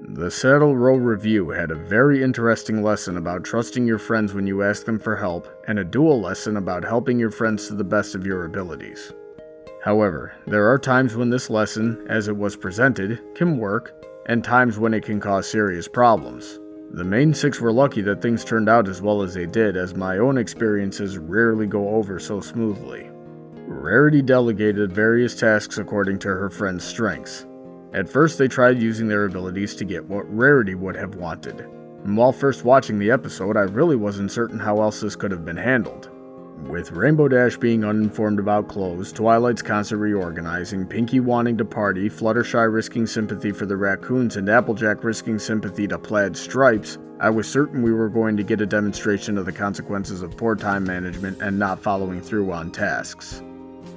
The Saddle Row Review had a very interesting lesson about trusting your friends when you ask them for help, and a dual lesson about helping your friends to the best of your abilities. However, there are times when this lesson, as it was presented, can work, and times when it can cause serious problems. The main six were lucky that things turned out as well as they did, as my own experiences rarely go over so smoothly. Rarity delegated various tasks according to her friend's strengths. At first, they tried using their abilities to get what Rarity would have wanted, and while first watching the episode, I really wasn't certain how else this could have been handled. With Rainbow Dash being uninformed about clothes, Twilight's constant reorganizing, Pinkie wanting to party, Fluttershy risking sympathy for the raccoons, and Applejack risking sympathy to Plaid Stripes, I was certain we were going to get a demonstration of the consequences of poor time management and not following through on tasks.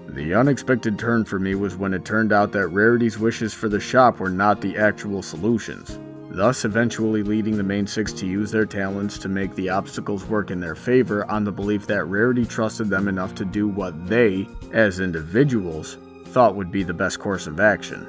The unexpected turn for me was when it turned out that Rarity's wishes for the shop were not the actual solutions, thus eventually leading the main six to use their talents to make the obstacles work in their favor on the belief that Rarity trusted them enough to do what they, as individuals, thought would be the best course of action.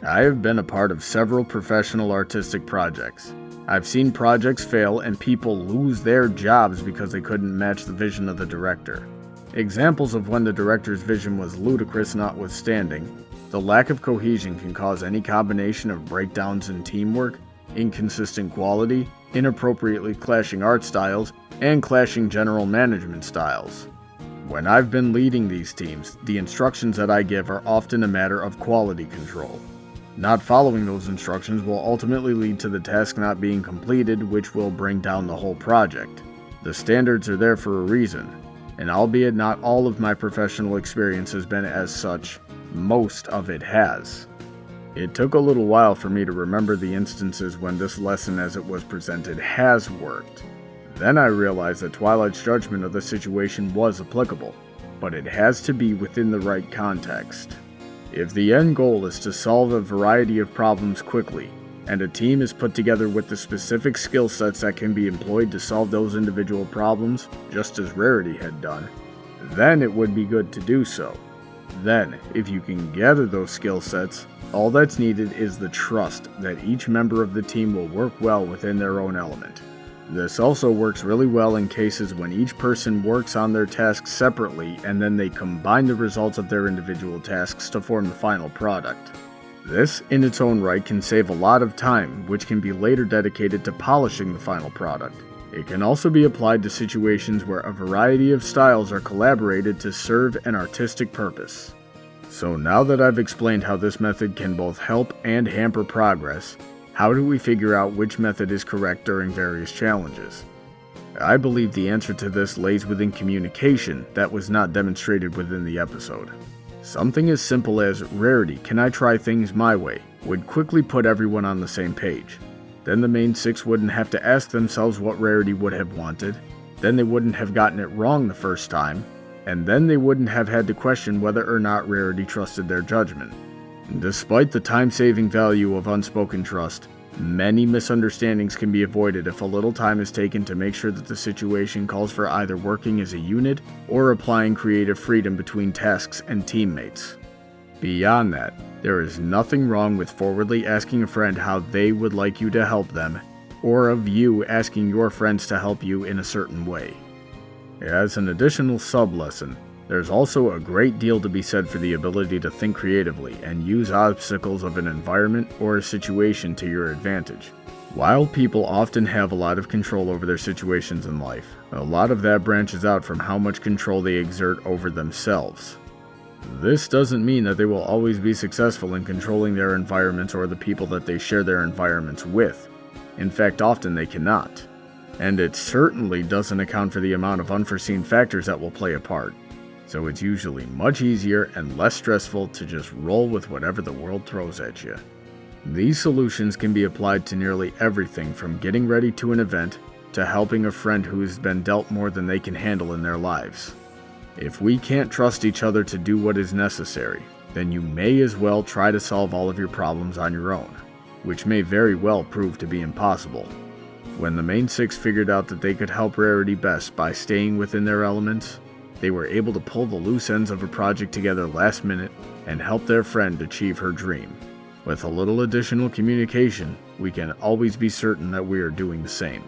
I have been a part of several professional artistic projects. I've seen projects fail and people lose their jobs because they couldn't match the vision of the director. Examples of when the director's vision was ludicrous notwithstanding, the lack of cohesion can cause any combination of breakdowns in teamwork, inconsistent quality, inappropriately clashing art styles, and clashing general management styles. When I've been leading these teams, the instructions that I give are often a matter of quality control. Not following those instructions will ultimately lead to the task not being completed, which will bring down the whole project. The standards are there for a reason, and albeit not all of my professional experience has been as such, most of it has. It took a little while for me to remember the instances when this lesson as it was presented has worked. Then I realized that Twilight's judgment of the situation was applicable, but it has to be within the right context. If the end goal is to solve a variety of problems quickly, and a team is put together with the specific skill sets that can be employed to solve those individual problems, just as Rarity had done, then it would be good to do so. Then, if you can gather those skill sets, all that's needed is the trust that each member of the team will work well within their own element. This also works really well in cases when each person works on their tasks separately and then they combine the results of their individual tasks to form the final product. This, in its own right, can save a lot of time, which can be later dedicated to polishing the final product. It can also be applied to situations where a variety of styles are collaborated to serve an artistic purpose. So now that I've explained how this method can both help and hamper progress, how do we figure out which method is correct during various challenges? I believe the answer to this lays within communication that was not demonstrated within the episode. Something as simple as, "Rarity, can I try things my way?" would quickly put everyone on the same page. Then the main six wouldn't have to ask themselves what Rarity would have wanted, then they wouldn't have gotten it wrong the first time, and then they wouldn't have had to question whether or not Rarity trusted their judgment. Despite the time-saving value of unspoken trust, many misunderstandings can be avoided if a little time is taken to make sure that the situation calls for either working as a unit or applying creative freedom between tasks and teammates. Beyond that, there is nothing wrong with forwardly asking a friend how they would like you to help them, or of you asking your friends to help you in a certain way. As an additional sub-lesson, there's also a great deal to be said for the ability to think creatively and use obstacles of an environment or a situation to your advantage. While people often have a lot of control over their situations in life, a lot of that branches out from how much control they exert over themselves. This doesn't mean that they will always be successful in controlling their environments or the people that they share their environments with. In fact, often they cannot. And it certainly doesn't account for the amount of unforeseen factors that will play a part. So it's usually much easier and less stressful to just roll with whatever the world throws at you. These solutions can be applied to nearly everything from getting ready to an event to helping a friend who has been dealt more than they can handle in their lives. If we can't trust each other to do what is necessary, then you may as well try to solve all of your problems on your own, which may very well prove to be impossible. When the main six figured out that they could help Rarity best by staying within their elements, they were able to pull the loose ends of a project together last minute and help their friend achieve her dream. With a little additional communication, we can always be certain that we are doing the same.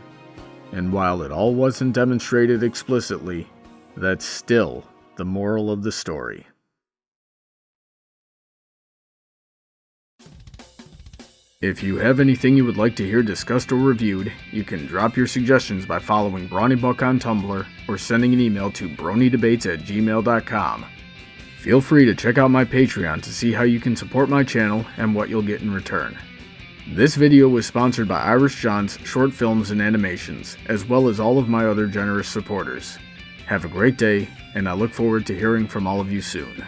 And while it all wasn't demonstrated explicitly, that's still the moral of the story. If you have anything you would like to hear discussed or reviewed, you can drop your suggestions by following Brawny Buck on Tumblr or sending an email to bronydebates@gmail.com. Feel free to check out my Patreon to see how you can support my channel and what you'll get in return. This video was sponsored by Irish John's Short Films and Animations, as well as all of my other generous supporters. Have a great day, and I look forward to hearing from all of you soon.